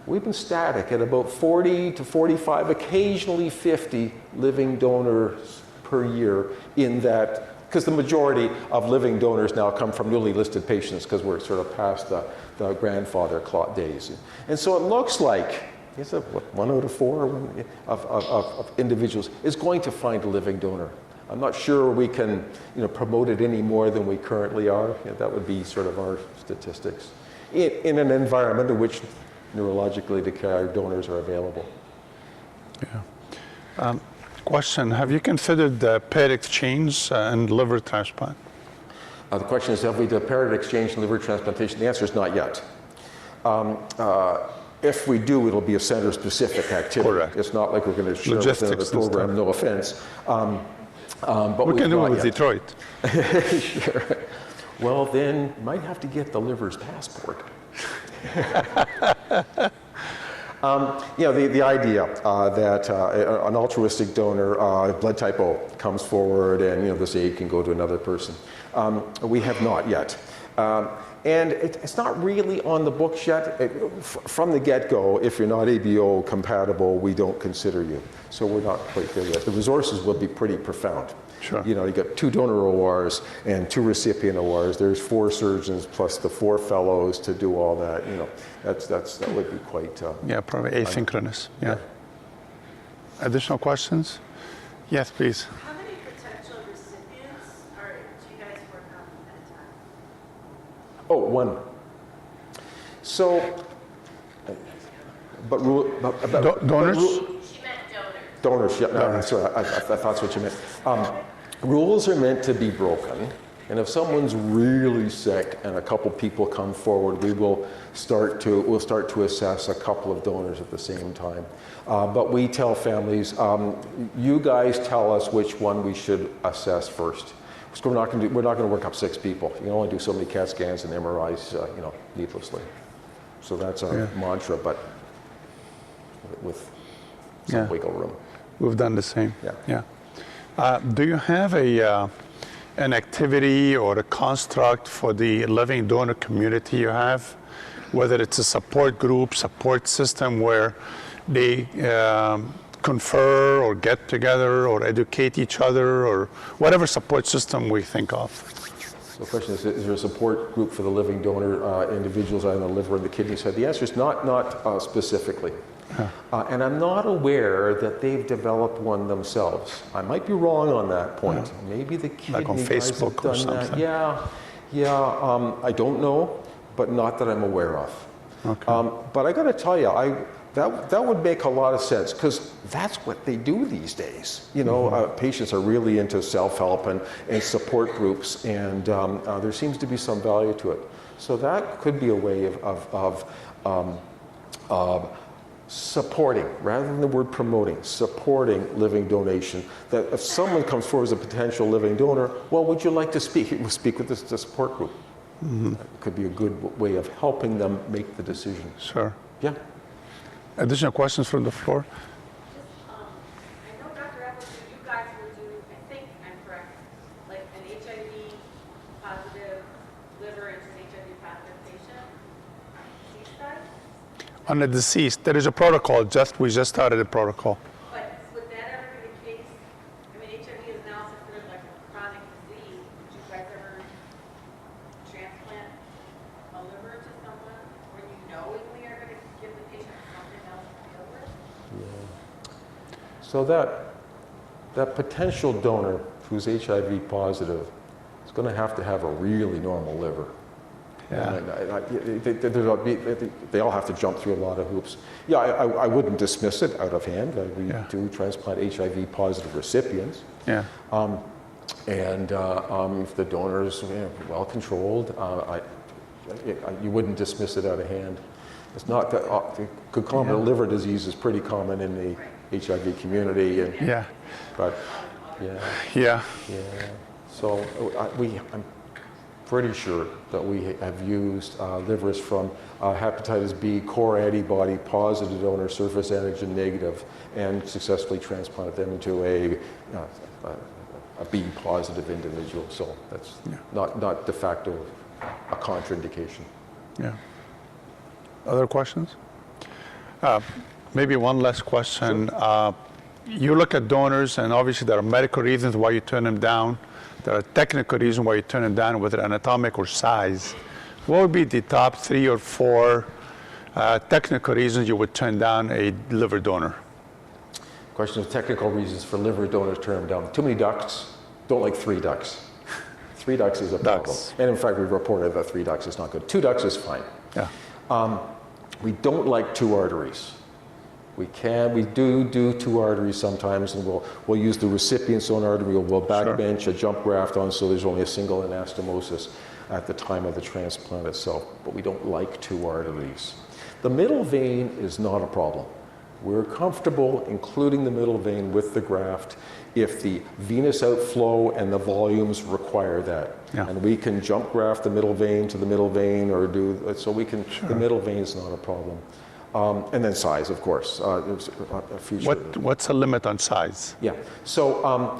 We've been static at about 40 to 45, occasionally 50 living donors per year in that. Because the majority of living donors now come from newly listed patients because we're sort of past the grandfather clot days. And so it looks like 1 out of 4 of individuals is going to find a living donor. I'm not sure we can promote it any more than we currently are. That would be sort of our statistics. In an environment in which neurologically declared donors are available. Yeah. Question, have you considered the paired exchange and liver transplant? The question is, have we done paired exchange and liver transplantation? The answer is not yet. If we do, it'll be a center-specific activity. Correct. It's not like we're going to share within the program, no offense. But we can do it with Detroit. Sure. Well, then, you might have to get the liver's passport. The idea that an altruistic donor, blood type O, comes forward and this aid can go to another person. We have not yet. And it's not really on the books yet. From the get-go, if you're not ABO compatible, we don't consider you. So we're not quite there yet. The resources will be pretty profound. Sure. You got 2 donor ORs and 2 recipient ORs. There's 4 surgeons plus the 4 fellows to do all that. That would be quite. Probably asynchronous. Yeah. Additional questions? Yes, please. How many potential recipients are Oh, one. So, but rule, Donors? She meant donors. Donors, yeah, no, that's right. I thought that's what you meant. Rules are meant to be broken, and if someone's really sick and a couple people come forward, we'll start to assess a couple of donors at the same time. But we tell families, you guys tell us which one we should assess first. So we're not going to work up 6 people. You can only do so many CAT scans and MRIs, needlessly. So that's our mantra, but with some wiggle room. We've done the same. Yeah. Do you have an activity or a construct for the living donor community you have? Whether it's a support group, support system where they confer or get together or educate each other or whatever support system we think of. So the question is there a support group for the living donor individuals on the liver and the kidney side? The answer is not specifically. And I'm not aware that they've developed one themselves. I might be wrong on that point. Maybe the kidney like on guys Facebook have done or something. that. Yeah. I don't know, but not that I'm aware of. Okay. But I got to tell you, that would make a lot of sense because that's what they do these days. Patients are really into self-help and support groups, and there seems to be some value to it. So that could be a way of supporting, rather than the word promoting, supporting living donation. That if someone comes forward as a potential living donor, well, would you like to speak? We'll speak with the support group. That could be a good way of helping them make the decision. Sure. Yeah. Additional questions from the floor? I know, Dr. Appleton, you guys will do, I think I'm correct, like an HIV positive liver into an HIV positive patient on the deceased side? On the deceased, there is a protocol. We just started a protocol. But would that ever be the case? I mean, HIV is now considered like a chronic disease. Would you guys ever transplant a liver to someone where you knowingly are going to give the patient something else to deal with? So that potential donor who's HIV positive is going to have a really normal liver. Yeah. They all have to jump through a lot of hoops. Yeah, I wouldn't dismiss it out of hand. We do transplant HIV positive recipients. Yeah. And if the donor is well controlled, you wouldn't dismiss it out of hand. It's not that concomitant liver disease is pretty common in the HIV community. And, But yeah. So I'm pretty sure that we have used livers from hepatitis B core antibody positive donor, surface antigen negative, and successfully transplanted them into a B positive individual. So that's not de facto a contraindication. Yeah. Other questions? Maybe one last question. Sure. You look at donors, and obviously there are medical reasons why you turn them down. There are technical reasons why you turn them down, whether anatomic or size. What would be the top 3 or 4 technical reasons you would turn down a liver donor? Question of technical reasons for liver donors to turn them down. Too many ducts. Don't like 3 ducts. 3 ducts is a problem. And in fact, we've reported that 3 ducts is not good. 2 ducts is fine. Yeah. We don't like 2 arteries. We do 2 arteries sometimes, and we'll use the recipient's own artery. We'll backbench a jump graft on, so there's only a single anastomosis at the time of the transplant itself. But we don't like 2 arteries. The middle vein is not a problem. We're comfortable including the middle vein with the graft if the venous outflow and the volumes require that. Yeah. And we can jump graft the middle vein to the middle vein, or so we can. The middle vein is not a problem. And then size, of course. There's a future. What's the limit on size? Yeah. So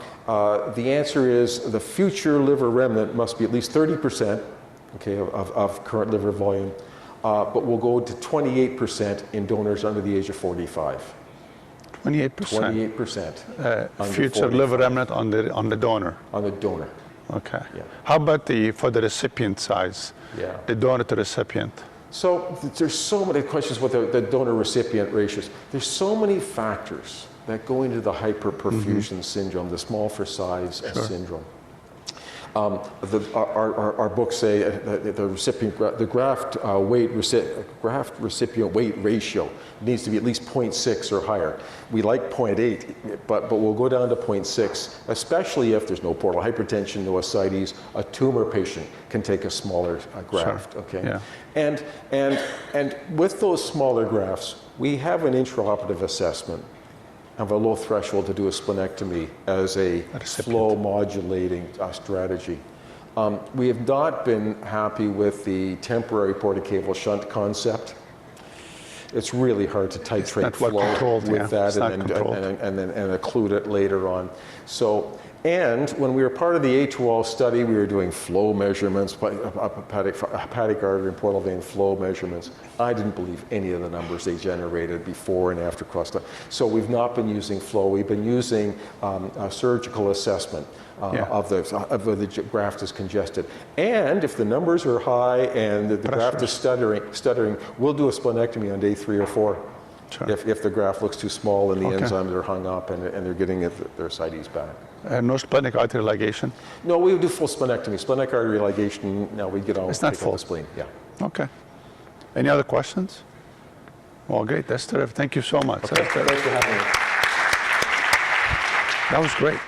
the answer is the future liver remnant must be at least 30%, of current liver volume, but we'll go to 28% in donors under the age of 45. 28%. 28%. Future liver remnant on the donor. On the donor. Okay. Yeah. How about for the recipient size? Yeah. The donor to recipient. So there's so many questions with the donor-recipient ratios. There's so many factors that go into the hyperperfusion syndrome, the small for size syndrome. Our books say the recipient, the graft recipient weight ratio needs to be at least 0.6 or higher. We like 0.8, but we'll go down to 0.6, especially if there's no portal hypertension, no ascites. A tumor patient can take a smaller graft. Sure. Okay, Yeah. and with those smaller grafts, we have an intraoperative assessment of a low threshold to do a splenectomy as a flow modulating strategy. We have not been happy with the temporary portacaval shunt concept. It's really hard to titrate flow with that and then occlude it later on. So, and when we were part of the A2All study, we were doing flow measurements, hepatic artery and portal vein flow measurements. I didn't believe any of the numbers they generated before and after cross. So we've not been using flow. We've been using a surgical assessment of whether the graft is congested. And if the numbers are high and the graft is stuttering, we'll do a splenectomy on day 3 or 4. Sure. If the graft looks too small and the enzymes are hung up and they're getting their ascites back. No splenic artery ligation? No, we would do full splenectomy. Splenic artery ligation, no, we get all it's not full. The spleen. Yeah. Okay. Any other questions? Well, great. That's terrific. Thank you so much. Okay. Thanks for having me. That was great.